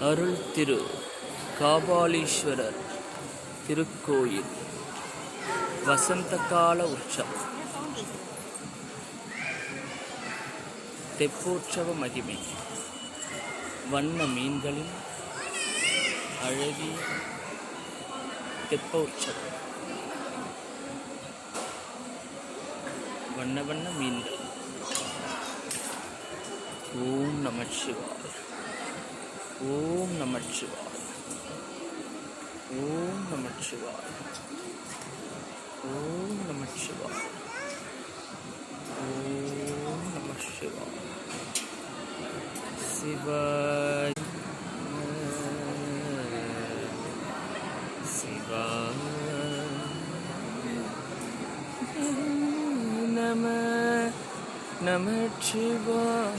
அருள் திரு காபாலீஸ்வரர் திருக்கோயில் வசந்த கால உற்சவம். தெப்போற்சவ மகிமை. வண்ண மீன்களின் அழகிய தெப்போற்சவம். வண்ண வண்ண மீன்கள். ஓம் நமச்சிவாய. ஓம் நமச்சிவாய. ஓம் நமச்சிவாய. ஓம் நமச்சிவாய. ஓம் நமச்சிவாய. சிவாய சிவாய நம நமச்சிவாய.